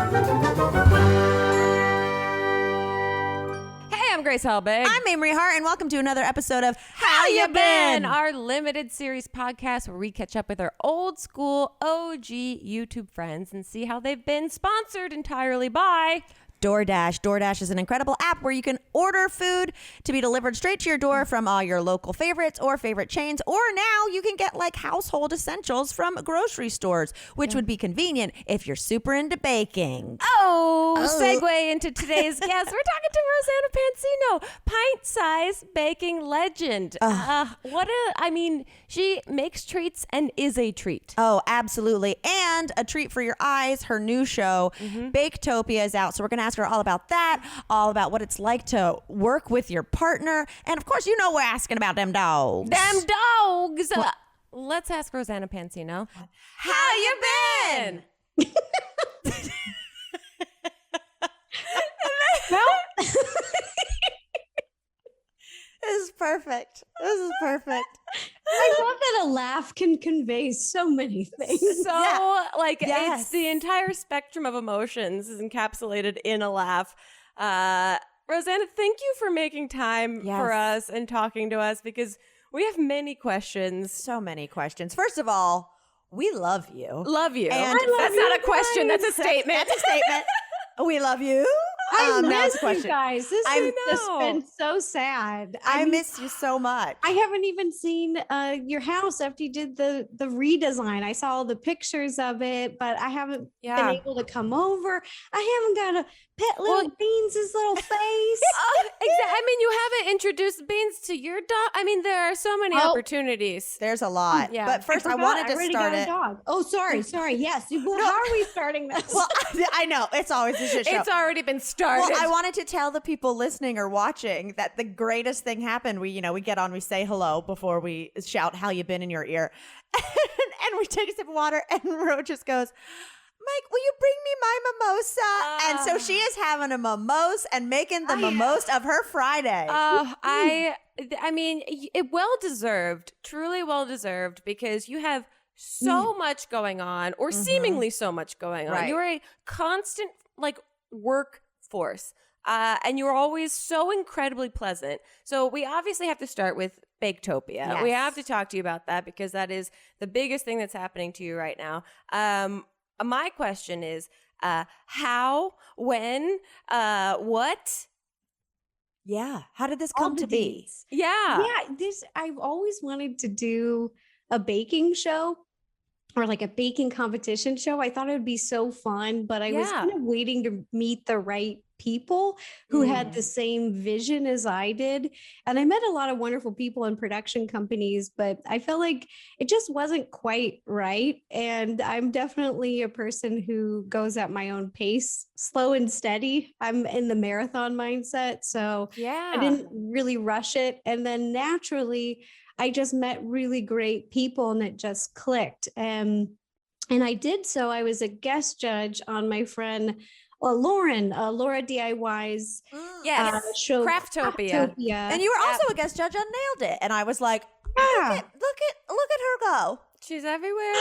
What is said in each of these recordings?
I'm Grace Helbig. I'm Mamrie Hart, and welcome to another episode of How You Been? Our limited series podcast where we catch up with our old school OG YouTube friends and see how they've been, sponsored entirely by DoorDash. DoorDash is an incredible app where you can order food to be delivered straight to your door from all your local favorites or favorite chains. Or now you can get like household essentials from grocery stores, which would be convenient if you're super into baking. Segue into today's guest. We're talking to Rosanna Pansino, pint-sized baking legend. She makes treats and is a treat. Oh, absolutely. And a treat for your eyes. Her new show, Baketopia, is out. So we're going to ask her all about that, all about what it's like to work with your partner. And of course, you know we're asking about them dogs. Them dogs! Let's ask Rosanna Pansino. How you been? This is perfect. This is perfect. I love that a laugh can convey so many things. It's the entire spectrum of emotions is encapsulated in a laugh. Rosanna, thank you for making time for us and talking to us because we have many questions. So many questions. First of all, we love you. Love you. And that's not a question. That's a statement. That's a statement. We love you. I miss you guys. This has just know. been so sad. I miss you so much. I haven't even seen your house after you did the redesign. I saw all the pictures of it, but I haven't been able to come over. I haven't got to pet little Beans' little face. Exactly. I mean, you haven't introduced Beans to your dog. I mean, there are so many opportunities. There's a lot. Yeah. But first, I wanted to start it. Dog. Oh, sorry. Yes. Well, how are we starting this? Well, I know. It's always a shit show. It's already been started. Well, I wanted to tell the people listening or watching that the greatest thing happened. We get on, we say hello before we shout how you been in your ear. And we take a sip of water and Ro just goes, Mike, will you bring me my mimosa? And so she is having a mimosa and making the mimosa of her Friday. I mean, it well-deserved, truly well-desered because you have so much going on or seemingly so much going on. Right. You're a constant workforce. And you're always so incredibly pleasant. So we obviously have to start with Baketopia. Yes. We have to talk to you about that because that is the biggest thing that's happening to you right now. My question is, how, when, what? Yeah. How did this come to be? Yeah. I've always wanted to do a baking show or like a baking competition show. I thought it would be so fun, but I was kind of waiting to meet the right people who had the same vision as I did. And I met a lot of wonderful people in production companies, but I felt like it just wasn't quite right. And I'm definitely a person who goes at my own pace, slow and steady. I'm in the marathon mindset. So I didn't really rush it. And then naturally, I just met really great people and it just clicked. And I did so. I was a guest judge on my friend Laura DIY's show Craftopia. And you were also a guest judge on Nailed It. And I was like, look at her go. She's everywhere.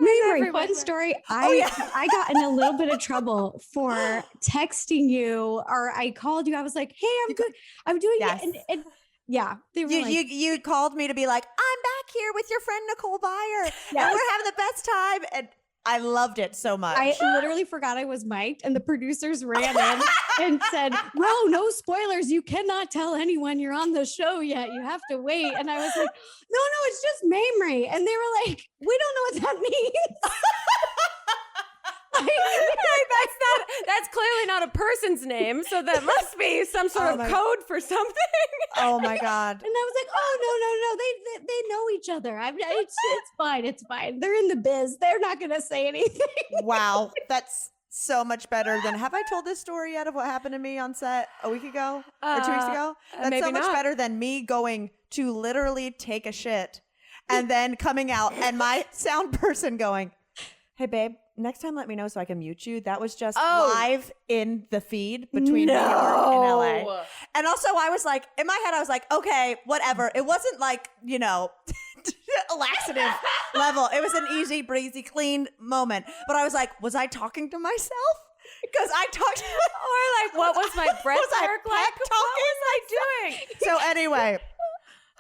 Mamrie, fun story. I got in a little bit of trouble for texting you, or I called you. I was like, hey, I'm good. I'm doing it. And they were you called me to be like, I'm back here with your friend Nicole Byer. And we're having the best time. And I loved it so much. I literally forgot I was mic'd, and the producers ran in and said, "Ro, no spoilers. You cannot tell anyone you're on the show yet. You have to wait." And I was like, "No, it's just Mamrie." And they were like, "We don't know what that means." That's clearly not a person's name, so that must be some sort of code for something. Oh my God. And I was like, oh, no. They know each other. It's fine. They're in the biz. They're not going to say anything. Wow. That's so much better than, have I told this story yet of what happened to me on set a week ago or 2 weeks ago? That's so much better than me going to literally take a shit and then coming out and my sound person going, hey babe, next time let me know so I can mute you. That was just live in the feed between New York and LA. And also I was like, in my head, I was like, okay, whatever. It wasn't like, a laxative level. It was an easy breezy, clean moment. But I was like, was I talking to myself? Because I talked or like, what was my breath work like? What was I doing? So anyway,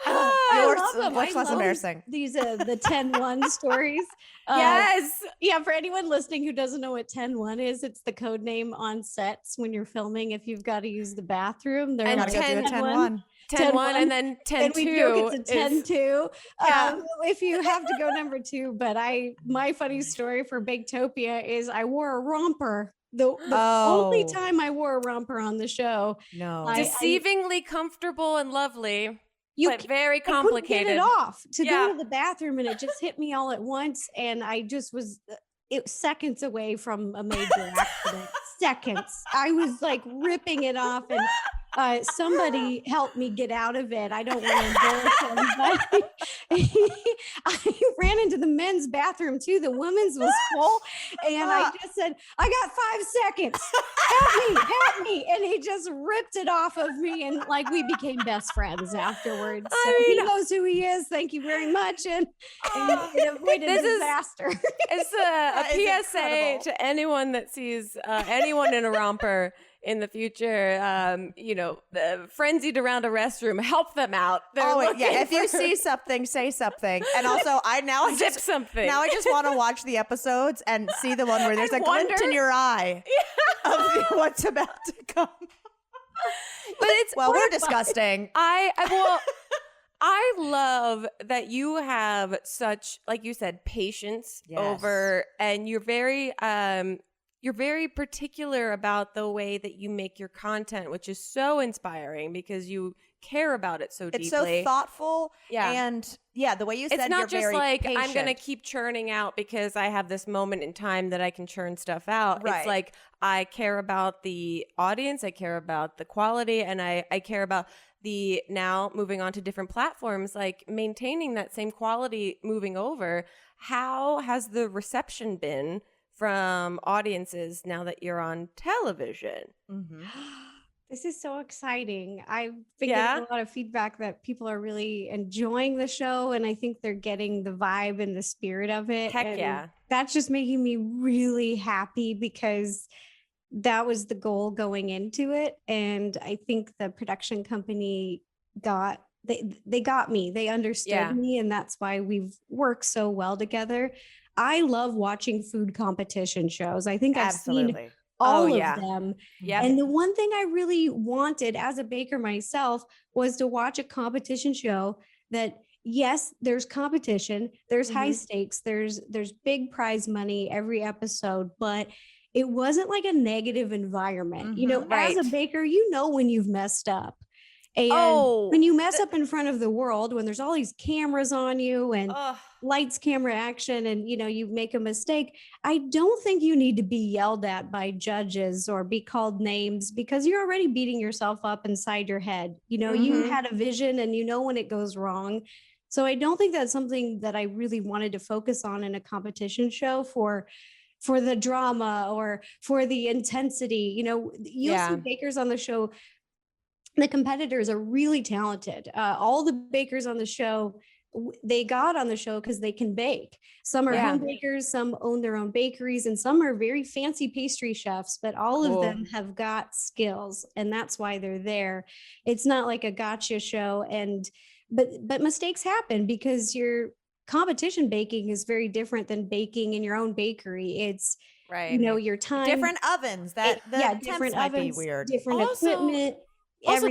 what's less embarrassing? These the 10-1 stories. Yes. Yeah, for anyone listening who doesn't know what 10-1 is, it's the code name on sets when you're filming if you've got to use the bathroom. They're gotta go do a 10-1. 10-1 and then 10-2. And we joke it's a 10-2 if you have to go number 2. But my funny story for Bagetopia is I wore a romper. The only time I wore a romper on the show. No. Deceivingly comfortable and lovely. But very complicated. I couldn't get it off to go to the bathroom, and it just hit me all at once. And I just was seconds away from a major accident. Seconds. I was like ripping it off, and somebody helped me get out of it. I don't want to embarrass him, but I ran into the men's bathroom too. The women's was full, and I just said, "I got 5 seconds. Help me!" And he just ripped it off of me, and like we became best friends afterwards. So he knows who he is. Thank you very much, and it avoided disaster. It's a PSA to anyone that sees anyone in a romper in the future, frenzied around a restroom, help them out. If you see something, say something. And also, I zip something. Now I just want to watch the episodes and see the one where there's a glint in your eye of what's about to come. But we're disgusting. I love that you have such, like you said, patience over, and you're very particular about the way that you make your content, which is so inspiring because you care about it so deeply. It's so thoughtful. Yeah. And the way you said, it's not just very like, patient. I'm going to keep churning out because I have this moment in time that I can churn stuff out. Right. It's like, I care about the audience. I care about the quality, and I care about the now moving on to different platforms, like maintaining that same quality moving over. How has the reception been from audiences now that you're on television? Mm-hmm. This is so exciting. I've been getting a lot of feedback that people are really enjoying the show, and I think they're getting the vibe and the spirit of it. Heck yeah. That's just making me really happy because that was the goal going into it. And I think the production company got me. They understood me, and that's why we've worked so well together. I love watching food competition shows. I think I've seen all of them. Yep. And the one thing I really wanted as a baker myself was to watch a competition show that, yes, there's competition, there's high stakes, there's big prize money every episode, but it wasn't like a negative environment. As a baker, when you've messed up. And when you mess up in front of the world, when there's all these cameras on you and lights, camera, action, and you make a mistake, I don't think you need to be yelled at by judges or be called names, because you're already beating yourself up inside your head. You had a vision, and when it goes wrong. So I don't think that's something that I really wanted to focus on in a competition show for the drama or for the intensity. You'll see bakers on the show. The competitors are really talented. All the bakers on the show, they got on the show because they can bake. Some are home bakers, some own their own bakeries, and some are very fancy pastry chefs, but all of them have got skills, and that's why they're there. It's not like a gotcha show, but mistakes happen because your competition baking is very different than baking in your own bakery. It's your time, different ovens, different might ovens, be weird, different equipment. Also,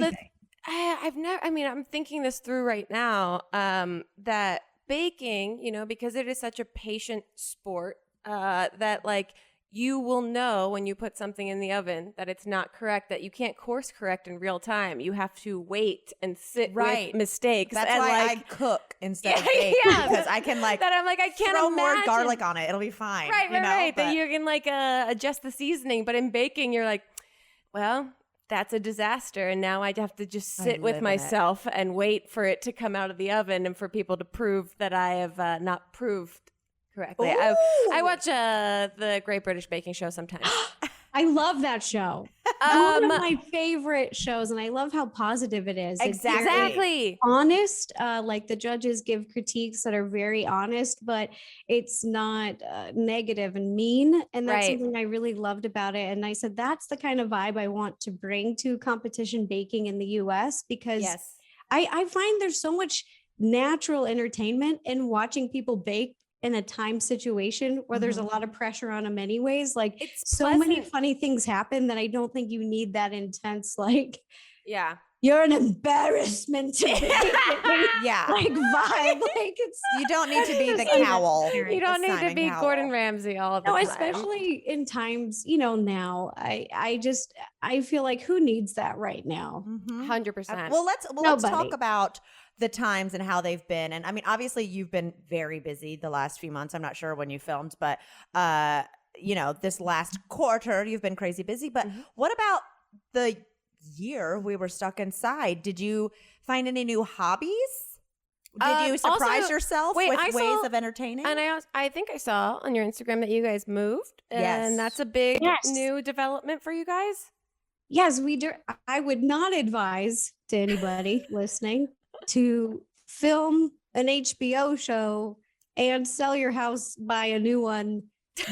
I'm thinking this through right now, that baking, because it is such a patient sport, that like you will know when you put something in the oven that it's not correct, that you can't course correct in real time. You have to wait and sit with mistakes. That's why I cook instead of bake, because I can I can't throw more garlic on it. It'll be fine. Right. That you can adjust the seasoning, but in baking, you're like, well, that's a disaster. And now I have to just sit with myself and wait for it to come out of the oven and for people to prove that I have not proved correctly. I watch the Great British Baking Show sometimes. I love that show. One of my favorite shows, and I love how positive it is. Exactly. It's honest. Like the judges give critiques that are very honest, but it's not negative and mean. And that's something I really loved about it. And I said, that's the kind of vibe I want to bring to competition baking in the US, because I find there's so much natural entertainment in watching people bake in a time situation where there's a lot of pressure on them anyways. Like it's so many funny things happen that I don't think you need that intense, like, you're an embarrassment to me. Like vibe. Like you don't need to be the cowl. You don't need to be Gordon Ramsay all the time. Especially in times, now I feel like who needs that right now? 100%. Well, let's talk about the times and how they've been. And I mean, obviously you've been very busy the last few months. I'm not sure when you filmed, but this last quarter you've been crazy busy. But what about the year we were stuck inside? Did you find any new hobbies? Did you surprise yourself with ways of entertaining? And I think I saw on your Instagram that you guys moved. And that's a big new development for you guys. Yes, we do. I would not advise to anybody listening to film an HBO show and sell your house, buy a new one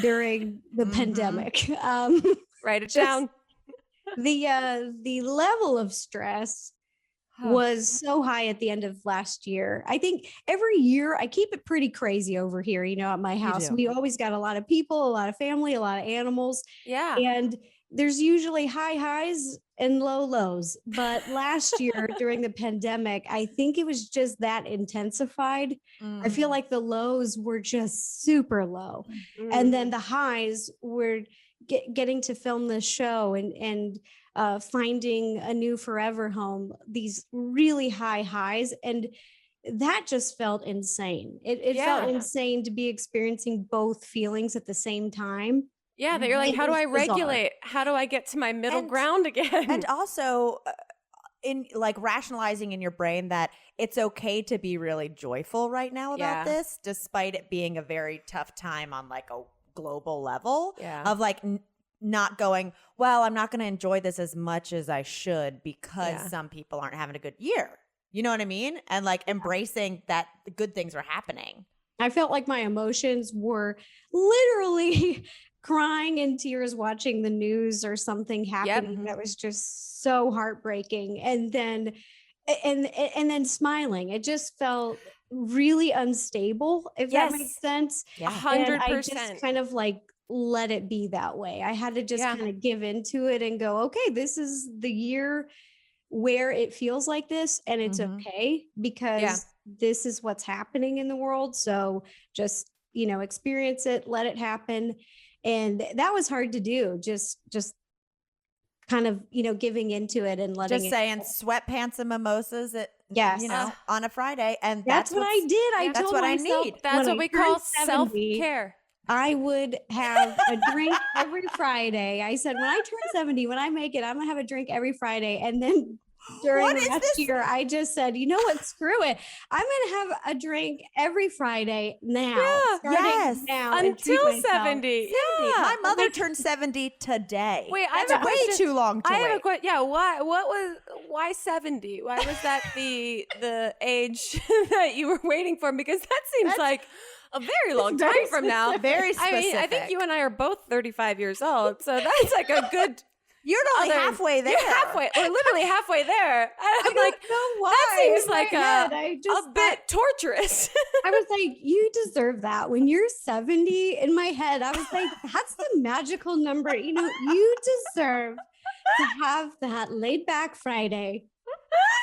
during the pandemic. Write it down. The level of stress was so high at the end of last year. I think every year I keep it pretty crazy over here, at my house. We always got a lot of people, a lot of family, a lot of animals. Yeah. And there's usually high highs and low lows. But last year during the pandemic, I think it was just that intensified. I feel like the lows were just super low. And then the highs were getting to film this show and finding a new forever home, these really high highs. And that just felt insane. It felt insane to be experiencing both feelings at the same time. Yeah, that you're like, how do I regulate? How do I get to my middle ground again? And also in like rationalizing in your brain that it's okay to be really joyful right now about this, despite it being a very tough time on like a global level of like not going, well, I'm not going to enjoy this as much as I should because some people aren't having a good year. You know what I mean? And like embracing that the good things are happening. I felt like my emotions were literally crying in tears watching the news or something happening that was just so heartbreaking, and then smiling. It just felt really unstable, if that makes sense. 100%. I just kind of like let it be that way. I had to just kind of give into it and go, okay, this is the year where it feels like this, and it's okay because this is what's happening in the world. So just, experience it, let it happen. And that was hard to do. Just kind of, giving into it and letting just saying sweatpants and mimosas on a Friday. And that's what I did. I that's told what myself, I need. That's what we call self-care. I would have a drink every Friday. I said, when I turn 70, when I make it, I'm going to have a drink every Friday. And then during last year, I just said, you know what? Screw it. I'm going to have a drink every Friday now. Starting now. Until 70. My mother turned 70 today. Wait, I have way too long to wait. I have a question. Yeah. Why 70? Why was that the age that you were waiting for? Because that seems like a very long time from now. Very specific. I think you and I are both 35 years old. So that's like a good... You're only halfway there. You're halfway. We're literally halfway there. I'm like, know why. That seems like a bit torturous. I was like, you deserve that. When you're 70, in my head, I was like, that's the magical number. You deserve to have that laid back Friday.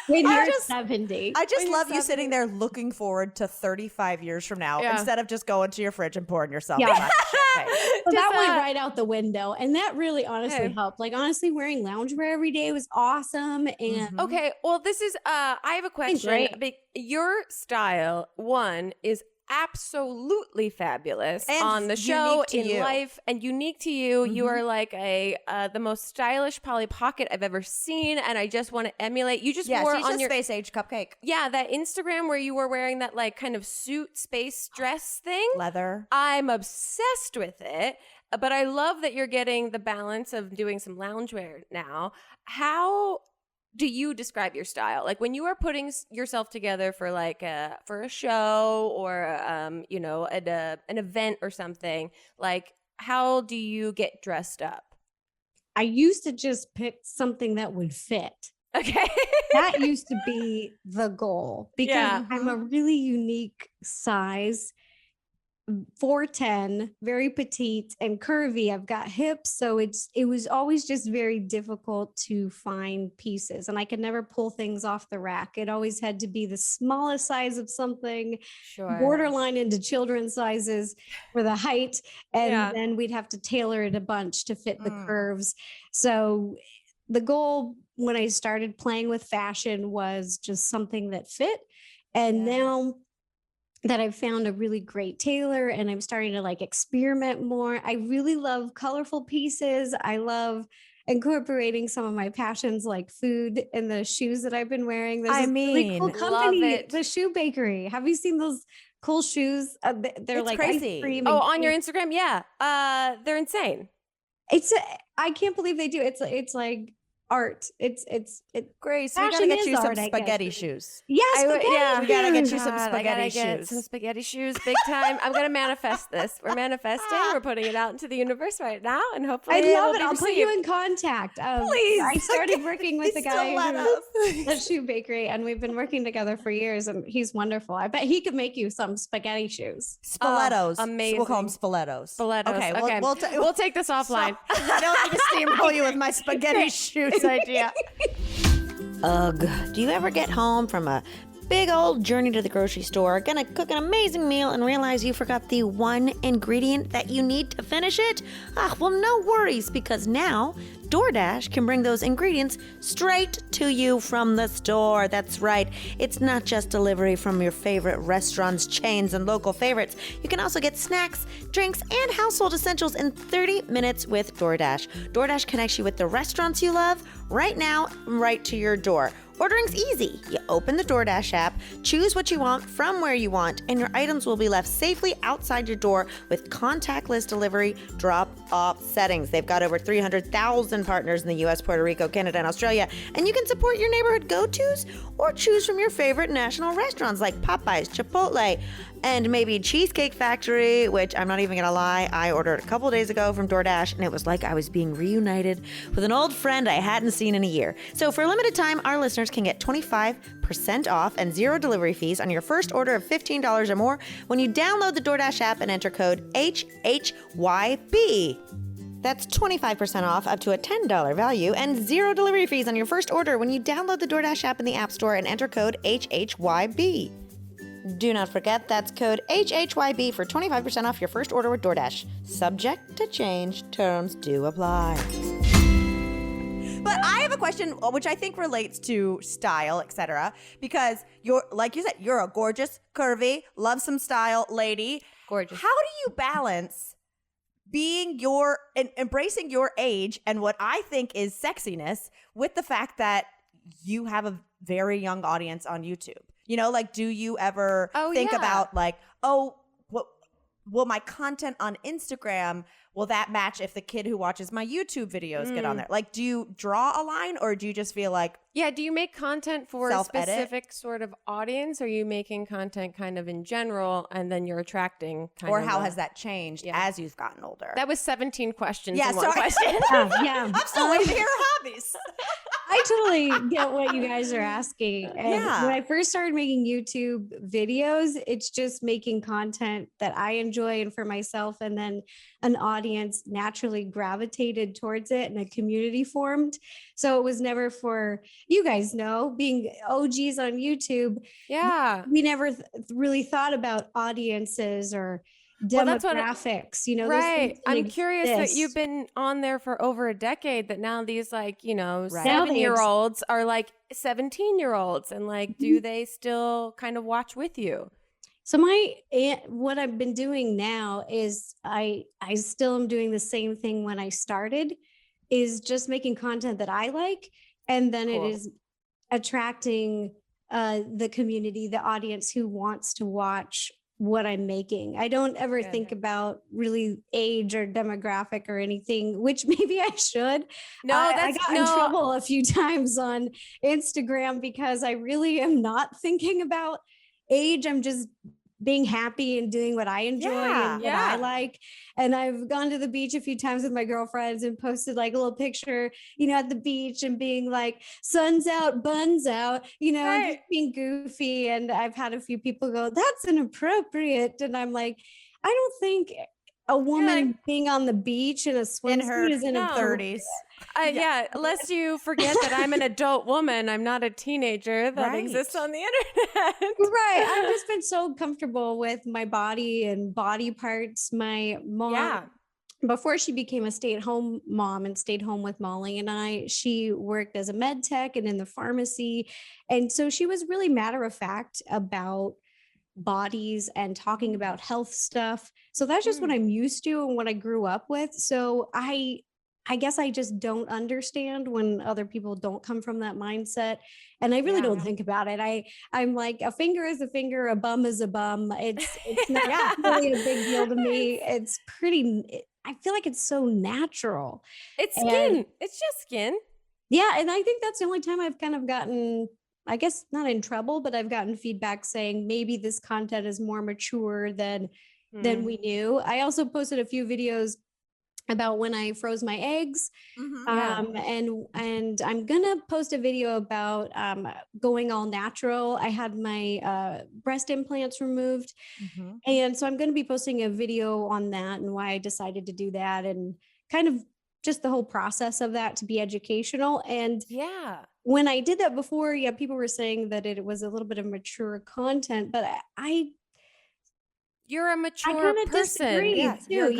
When you're 70. I just love you sitting there looking forward to 35 years from now instead of just going to your fridge and pouring yourself a glass of champagne. So that went right out the window. And that really honestly helped. Like honestly, wearing loungewear every day was awesome. And okay, well, this is I have a question. Your style, one, is absolutely fabulous and on the show, in life, and unique to you. You are like the most stylish Polly Pocket I've ever seen, and I just want to emulate. You just wore on your space age cupcake. Yeah, that Instagram where you were wearing that like kind of suit space dress thing, leather. I'm obsessed with it. but I love that you're getting the balance of doing some loungewear now. How do you describe your style? Like when you are putting yourself together for for a show or an event or something, like how do you get dressed up? I used to just pick something that would fit. Okay. That used to be the goal because I'm a really unique size. 4'10", very petite and curvy. I've got hips, so it was always just very difficult to find pieces, and I could never pull things off the rack. It always had to be the smallest size of something, borderline into children's sizes for the height, and then we'd have to tailor it a bunch to fit the curves. So the goal when I started playing with fashion was just something that fit, and now that I've found a really great tailor and I'm starting to like experiment more. I really love colorful pieces. I love incorporating some of my passions like food and the shoes that I've been wearing. There's really cool company, the Shoe Bakery. Have you seen those cool shoes? They're like crazy. Ice cream on your Instagram? Yeah. They're insane. I can't believe they do. It's like art. It's Grace, we gotta get you some spaghetti shoes. Yes, we gotta get you some spaghetti shoes. Some spaghetti shoes, big time. I'm gonna manifest this. We're manifesting. We're putting it out into the universe right now, and hopefully, I love it. I'll put you in contact. Please. I started working with a guy who the Shoe Bakery, and we've been working together for years. And he's wonderful. I bet he could make you some spaghetti shoes. Stilettos. Amazing. We'll call them stilettos. Stilettos. Okay. We'll take this offline. I don't need to steamroll you with my spaghetti shoes idea. Ugh, do you ever get home from a big old journey to the grocery store, gonna cook an amazing meal and realize you forgot the one ingredient that you need to finish it? Well, no worries, because now DoorDash can bring those ingredients straight to you from the store. That's right. It's not just delivery from your favorite restaurants, chains, and local favorites. You can also get snacks, drinks, and household essentials in 30 minutes with DoorDash. DoorDash connects you with the restaurants you love right now, right to your door. Ordering's easy. You open the DoorDash app, choose what you want from where you want, and your items will be left safely outside your door with contactless delivery drop-off settings. They've got over 300,000 partners in the US, Puerto Rico, Canada, and Australia, and you can support your neighborhood go-tos or choose from your favorite national restaurants like Popeyes, Chipotle, and maybe Cheesecake Factory, which I'm not even gonna lie, I ordered a couple days ago from DoorDash, and it was like I was being reunited with an old friend I hadn't seen in a year. So for a limited time, our listeners can get 25% off and 0 delivery fees on your first order of $15 or more when you download the DoorDash app and enter code HHYB. That's 25% off up to a $10 value and 0 delivery fees on your first order when you download the DoorDash app in the App Store and enter code HHYB. Do not forget, that's code HHYB for 25% off your first order with DoorDash. Subject to change. Terms do apply. But I have a question, which I think relates to style, etc. Because like you said, you're a gorgeous, curvy, love some style lady. Gorgeous. How do you balance being embracing your age and what I think is sexiness with the fact that you have a very young audience on YouTube? You know, like, do you ever think about like, what will my content on Instagram, will that match if the kid who watches my YouTube videos get on there? Like, do you draw a line, or do you just feel like, do you make content for a specific sort of audience? Or are you making content kind of in general, and then you're attracting how has that changed as you've gotten older? That was 17 questions in one question. I'm still waiting to hear her hobbies. I totally get what you guys are asking. And when I first started making YouTube videos, it's just making content that I enjoy and for myself. And then an audience naturally gravitated towards it and a community formed. So it was never for, you guys know, being OGs on YouTube. Yeah. We never really thought about audiences or demographics, right. I'm curious that you've been on there for over a decade, that now these 7-year-olds are like 17-year-olds, and do they still kind of watch with you? So what I've been doing now is I still am doing the same thing when I started, is just making content that I like, and then it is attracting the community, the audience who wants to watch what I'm making. I don't ever think about really age or demographic or anything, which maybe I should. No, I got in trouble a few times on Instagram because I really am not thinking about age. I'm just being happy and doing what I enjoy and what I like. And I've gone to the beach a few times with my girlfriends and posted like a little picture, you know, at the beach and being like, sun's out, buns out, you know, and just being goofy. And I've had a few people go, that's inappropriate. And I'm like, I don't think a woman being on the beach in a swimsuit is in her 30s. Unless you forget that I'm an adult woman. I'm not a teenager that exists on the internet. Right. I've just been so comfortable with my body and body parts. My mom, before she became a stay-at-home mom and stayed home with Molly and I, she worked as a med tech and in the pharmacy. And so she was really matter of fact about bodies and talking about health stuff. So that's just what I'm used to and what I grew up with. So I guess I just don't understand when other people don't come from that mindset. And I really don't think about it. I'm like, a finger is a finger, a bum is a bum. It's not really a big deal to me. It's I feel like it's so natural. It's skin. It's just skin. Yeah. And I think that's the only time I've kind of gotten, I guess not in trouble, but I've gotten feedback saying maybe this content is more mature than we knew. I also posted a few videos about when I froze my eggs. And I'm gonna post a video about going all natural. I had my breast implants removed. And so I'm gonna be posting a video on that and why I decided to do that and kind of just the whole process of that to be educational. And when I did that before, people were saying that it was a little bit of mature content, but you're a mature person. You're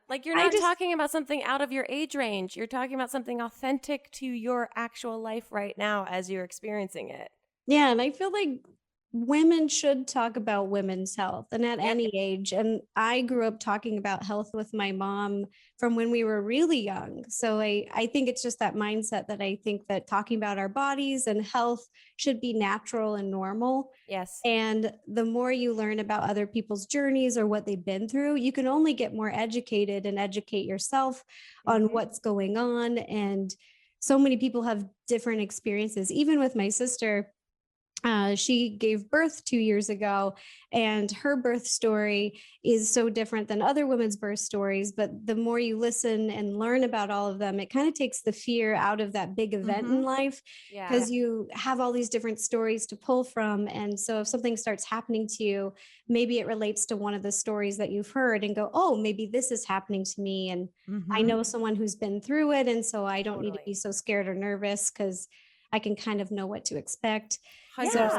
like you're not talking about something out of your age range. You're talking about something authentic to your actual life right now as you're experiencing it. Yeah, and I feel like women should talk about women's health and at any age. And I grew up talking about health with my mom from when we were really young. So I think it's just that mindset that I think that talking about our bodies and health should be natural and normal. Yes. And the more you learn about other people's journeys or what they've been through, you can only get more educated and educate yourself on what's going on. And so many people have different experiences. Even with my sister, she gave birth 2 years ago, and her birth story is so different than other women's birth stories. But the more you listen and learn about all of them, it kind of takes the fear out of that big event in life, because you have all these different stories to pull from. And so if something starts happening to you, maybe it relates to one of the stories that you've heard and go, oh, maybe this is happening to me. And I know someone who's been through it. And so I don't need to be so scared or nervous because I can kind of know what to expect. So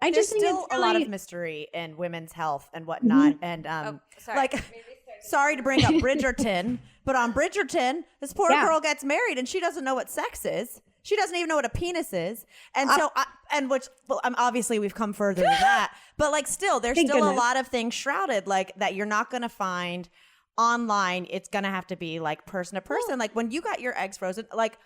I just think still a lot of mystery in women's health and whatnot. And sorry to bring up Bridgerton, but on Bridgerton, this poor girl gets married and she doesn't know what sex is. She doesn't even know what a penis is. And so, obviously we've come further than that, but like still, there's still a lot of things shrouded like that you're not going to find online. It's going to have to be like person to person. Like when you got your eggs frozen, like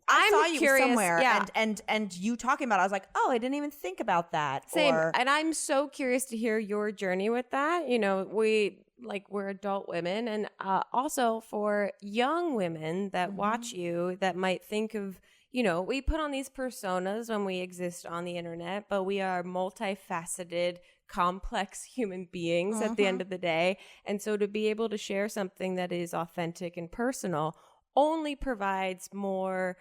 I saw you curious, somewhere and you talking about it, I was like, oh, I didn't even think about that. Same. And I'm so curious to hear your journey with that. You know, we're adult women, and also for young women that watch you that might think of, you know, we put on these personas when we exist on the internet, but we are multifaceted, complex human beings at the end of the day. And so to be able to share something that is authentic and personal only provides more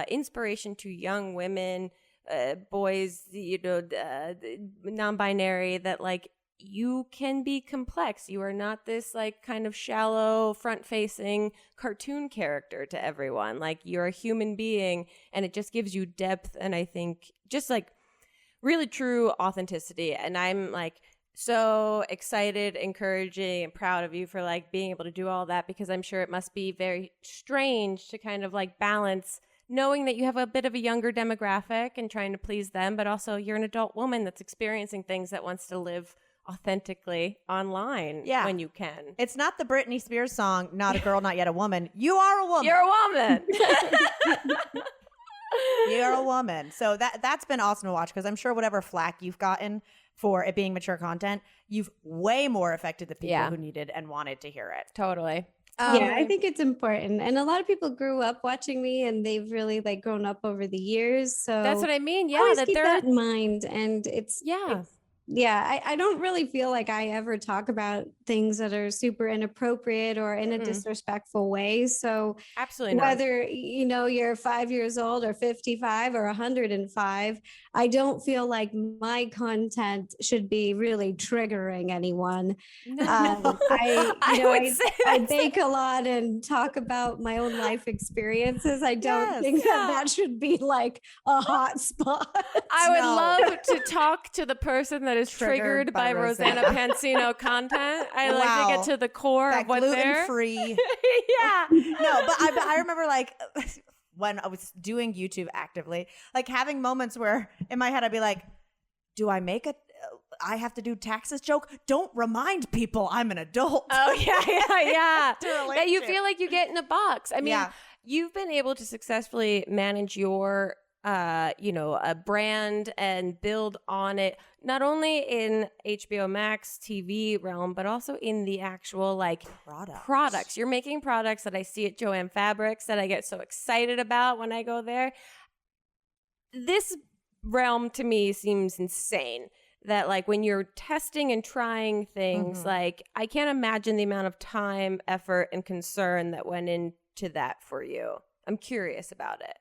inspiration to young women, boys, you know, non-binary, that like you can be complex. You are not this like kind of shallow front-facing cartoon character to everyone. Like you're a human being, and it just gives you depth, and I think just like really true authenticity. And I'm like so excited, encouraging, and proud of you for like being able to do all that, because I'm sure it must be very strange to kind of like balance knowing that you have a bit of a younger demographic and trying to please them, but also you're an adult woman that's experiencing things that wants to live authentically online when you can. It's not the Britney Spears song, Not a Girl, Not Yet a Woman. You are a woman. You're a woman. You're a woman. So that's been awesome to watch, because I'm sure whatever flack you've gotten for it being mature content, you've way more affected the people who needed and wanted to hear it. Totally. Yeah, I think it's important. And a lot of people grew up watching me and they've really like grown up over the years. So that's what I mean. Yeah. Always keep that in mind. And it's I don't really feel like I ever talk about things that are super inappropriate or in a disrespectful way. So absolutely not. Whether, you know, you're 5 years old or 55 or 105, I don't feel like my content should be really triggering anyone. No. I bake a lot and talk about my own life experiences. I don't think that should be like a hot spot. I would love to talk to the person that is triggered by Rosanna Pansino content. I like to get to the core of what they're gluten-free. No, but I remember like when I was doing YouTube actively, like having moments where in my head I'd be like, do I make I have to do taxes joke? Don't remind people I'm an adult. Oh yeah. That you feel like you get in a box. I mean, you've been able to successfully manage your a brand and build on it, not only in HBO Max TV realm, but also in the actual like products. You're making products that I see at Joanne Fabrics that I get so excited about when I go there. This realm to me seems insane. That like when you're testing and trying things, like I can't imagine the amount of time, effort, and concern that went into that for you. I'm curious about it.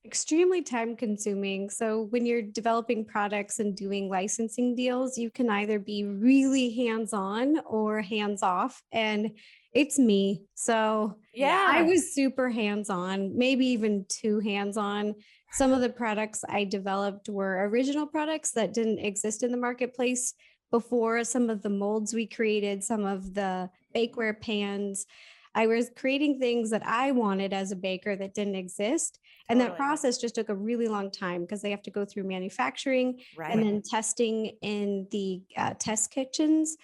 Extremely time consuming. So when you're developing products and doing licensing deals, you can either be really hands-on or hands-off. And it's me. So I was super hands-on, maybe even too hands-on. Some of the products I developed were original products that didn't exist in the marketplace before. Some of the molds we created, some of the bakeware pans. I was creating things that I wanted as a baker that didn't exist. And that process just took a really long time because they have to go through manufacturing and then testing in the test kitchens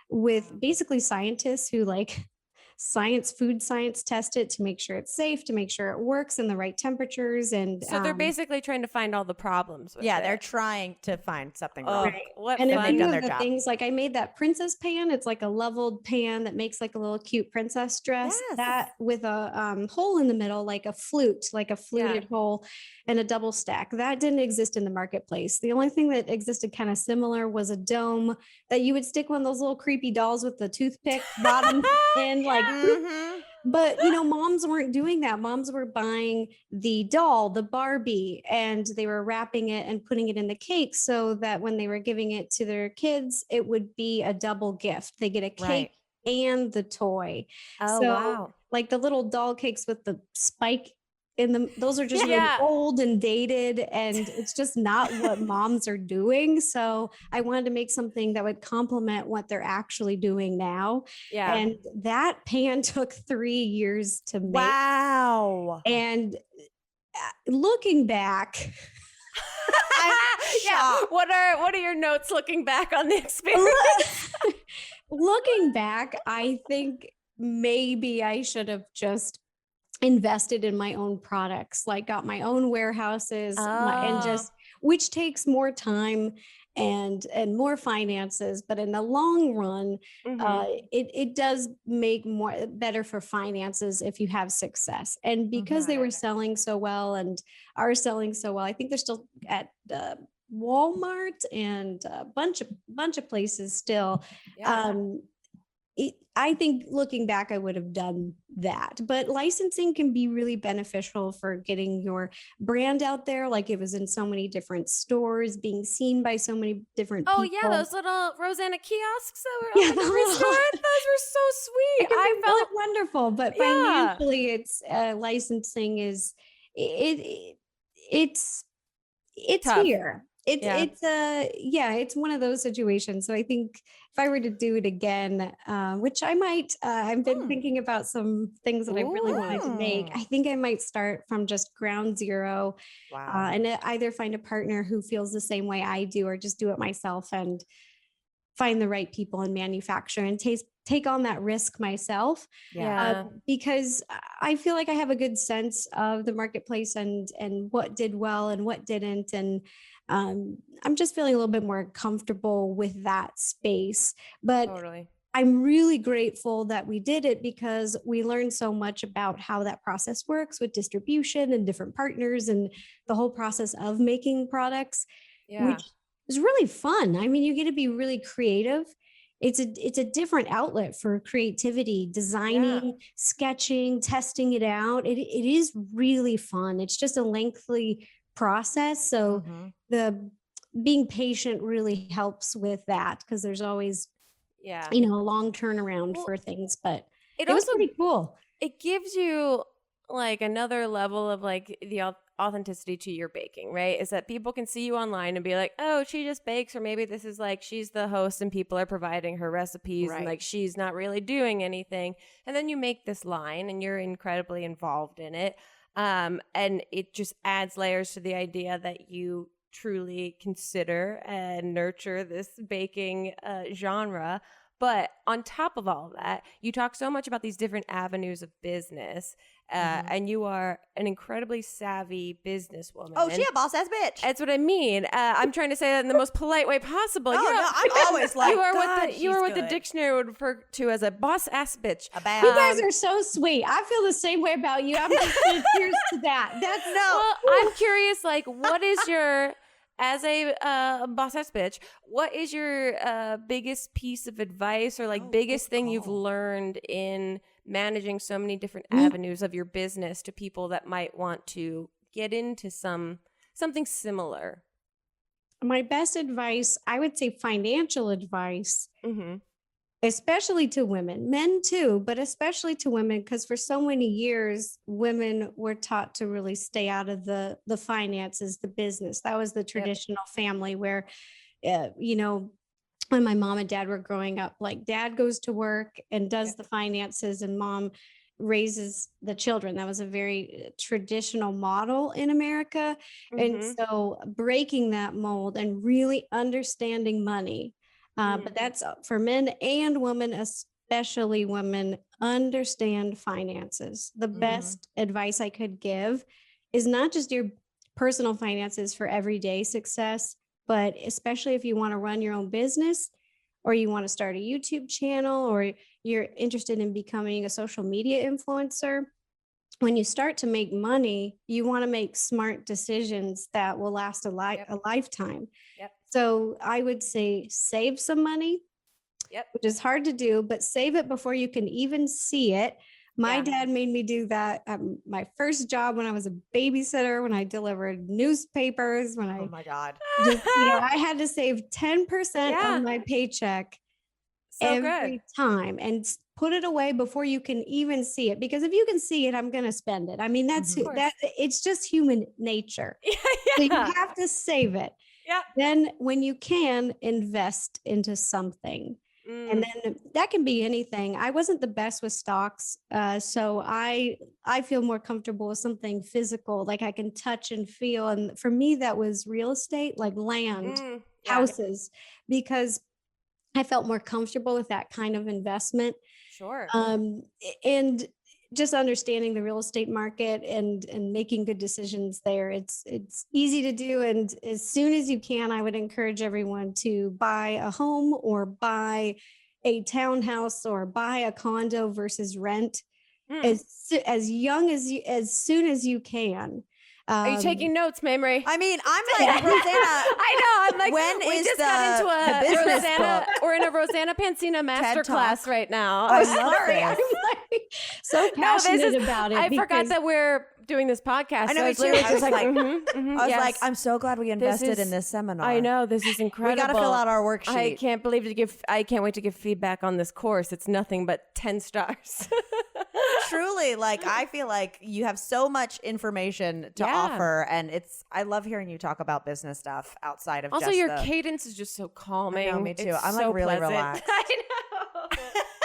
with basically scientists who like food science test it to make sure it's safe, to make sure it works in the right temperatures. And so they're basically trying to find all the problems with it. They're trying to find something wrong. What and fun. a few of the things, like I made that princess pan. It's like a leveled pan that makes like a little cute princess dress, that with a hole in the middle, like a fluted hole and a double stack. That didn't exist in the marketplace. The only thing that existed kind of similar was a dome that you would stick one of those little creepy dolls with the toothpick bottom in, like, but you know, moms weren't doing that. Moms were buying the doll, the Barbie, and they were wrapping it and putting it in the cake so that when they were giving it to their kids, it would be a double gift. They get a cake and the toy. Like the little doll cakes with the spike in them, those are just really old and dated, and it's just not what moms are doing. So I wanted to make something that would complement what they're actually doing now. And that pan took 3 years to make. Wow. And looking back, what are your notes looking back on the experience? Looking back, I think maybe I should have just invested in my own products, like got my own warehouses, and just, which takes more time and more finances, but in the long run, it does make better for finances if you have success. And because they were selling so well and are selling so well, I think they're still at Walmart and a bunch of places still. I think looking back, I would have done that, but licensing can be really beneficial for getting your brand out there. Like it was in so many different stores, being seen by so many different people. Those little Rosanna kiosks that were on the restaurant. Those were so sweet. I felt wonderful, but financially, it's licensing is it's tough. here. It's one of those situations. So I think if I were to do it again, which I might, I've been thinking about some things that I really wanted to make. I think I might start from just ground zero, and either find a partner who feels the same way I do, or just do it myself and find the right people and manufacture and take on that risk myself. Because I feel like I have a good sense of the marketplace and what did well and what didn't. And I'm just feeling a little bit more comfortable with that space. But I'm really grateful that we did it because we learned so much about how that process works with distribution and different partners and the whole process of making products, which is really fun. I mean, you get to be really creative. It's a different outlet for creativity, designing, sketching, testing it out. It is really fun. It's just a lengthy process. So the being patient really helps with that because there's always, a long turnaround for things, but it was pretty cool. It gives you like another level of like the authenticity to your baking, right? Is that people can see you online and be like, oh, she just bakes, or maybe this is like she's the host and people are providing her recipes and like she's not really doing anything. And then you make this line and you're incredibly involved in it. And it just adds layers to the idea that you truly consider and nurture this baking genre. But on top of all of that, you talk so much about these different avenues of business, and you are an incredibly savvy businesswoman. Oh, she a boss ass bitch. That's what I mean. I'm trying to say that in the most polite way possible. Oh, no, I'm always like, you are what the dictionary would refer to as a boss ass bitch. You guys are so sweet. I feel the same way about you. I'm just cheers to that. Well, I'm curious, like, what is your... As a boss ass bitch, what is your biggest piece of advice or like biggest thing you've learned in managing so many different avenues of your business to people that might want to get into something similar? My best advice, I would say financial advice, especially to women, men too, but especially to women, because for so many years, women were taught to really stay out of the finances, the business. That was the traditional family where, when my mom and dad were growing up, like dad goes to work and does the finances and mom raises the children. That was a very traditional model in America. And so breaking that mold and really understanding money, but that's for men and women, especially women, understand finances. The best advice I could give is not just your personal finances for everyday success, but especially if you want to run your own business or you want to start a YouTube channel or you're interested in becoming a social media influencer. When you start to make money, you want to make smart decisions that will last a lifetime. So I would say save some money, which is hard to do, but save it before you can even see it. My dad made me do that at my first job when I was a babysitter, when I delivered newspapers, when oh my God. I had to save 10% of my paycheck every time and put it away before you can even see it. Because if you can see it, I'm going to spend it. I mean, it's just human nature. So you have to save it. Then when you can, invest into something. And then that can be anything. I wasn't the best with stocks. So I feel more comfortable with something physical, like I can touch and feel. And for me, that was real estate, like land, houses, because I felt more comfortable with that kind of investment. Sure. And just understanding the real estate market and making good decisions there. It's easy to do. And as soon as you can, I would encourage everyone to buy a home or buy a townhouse or buy a condo versus rent as soon as you can. Are you taking notes, Mamrie? I mean, I'm like, Rosanna. I know. I'm like, when we is just got into a business Rosanna. book? We're in a Rosanna Pansino masterclass right now. I I'm love sorry. this. I'm like so passionate about it. I forgot that we're doing this podcast. I know, so I was like, I was like, I'm so glad we invested in this seminar. I know, this is incredible. We got to fill out our worksheet. I can't wait to give feedback on this course. It's nothing but 10 stars. Truly, like, I feel like you have so much information to offer, and I love hearing you talk about business stuff outside of also just your cadence is just so calming. I know, me too. It's I'm so like really pleasant. relaxed. I know.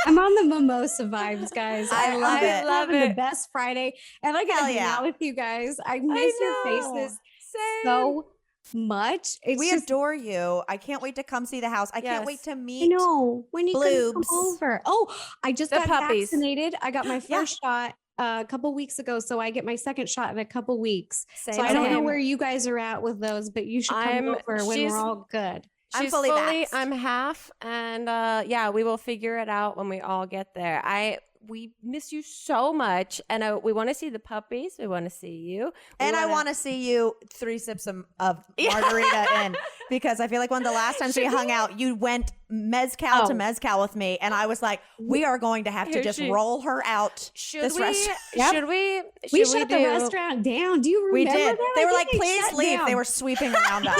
I'm on the mimosa vibes, guys. I love it. Love it. The best Friday. And I got to hang out with you guys. I miss your faces so much. We adore you. I can't wait to come see the house. I can't wait to meet. I know. When you can come over. Oh, I just got vaccinated. I got my first shot a couple weeks ago, so I get my second shot in a couple weeks. So I don't know where you guys are at with those, but you should come over when we're all good. She's fully vaxxed. I'm half, and we will figure it out when we all get there. We miss you so much, and we want to see the puppies. We want to see you, I want to see you 3 sips of margarita in, because I feel like one of the last times we hung out, you went mezcal to mezcal with me, and I was like, we are going to have to just roll her out. Should we? We shut the restaurant down. Do you remember? We did. That? They were like, please leave. They were sweeping around us.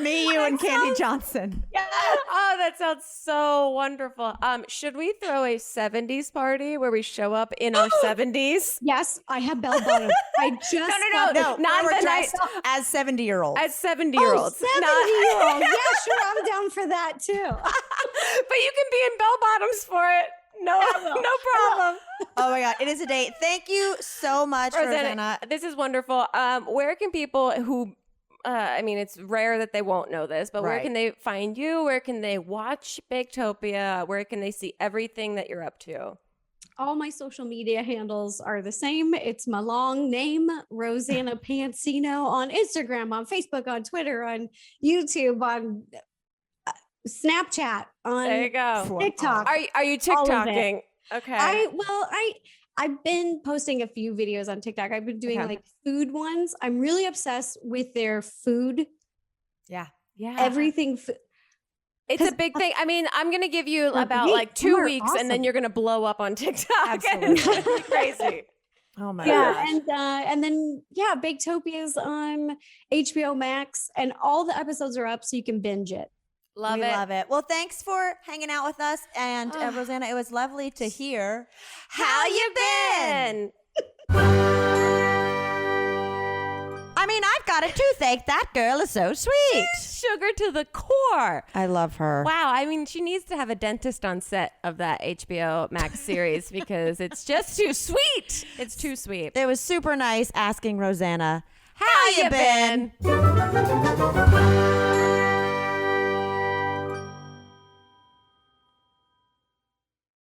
Me, you, and Candy Johnson. Yeah. Oh, that sounds so wonderful. Should we throw a 70s party where we show up in our 70s? Yes, I have bell bottoms. I just no, not the dressed as 70-year-olds. As 70-year-olds. 70-year-olds. Yeah, sure, I'm down for that too. But you can be in bell bottoms for it. No problem. Oh my God, it is a date. Thank you so much, Rosanna. This is wonderful. Where can people who it's rare that they won't know this, but where can they find you? Where can they watch Baketopia? Where can they see everything that you're up to? All my social media handles are the same. It's my long name, Rosanna Pansino, on Instagram, on Facebook, on Twitter, on YouTube, on Snapchat, on there you go. TikTok. Are you TikToking? Okay. I've been posting a few videos on TikTok. I've been doing like food ones. I'm really obsessed with their food. Yeah. Everything. It's a big thing. I mean, I'm going to give you about like 2 weeks and then you're going to blow up on TikTok. Absolutely. And it's going to be crazy. Oh my gosh. And then Baketopia's on HBO Max, and all the episodes are up so you can binge it. We love it. Well, thanks for hanging out with us. And Rosanna, it was lovely to hear how you been. I mean, I've got a toothache. That girl is so sweet. Sugar to the core. I love her. Wow. I mean, she needs to have a dentist on set of that HBO Max series because it's just too sweet. It's too sweet. It was super nice asking Rosanna, how you been?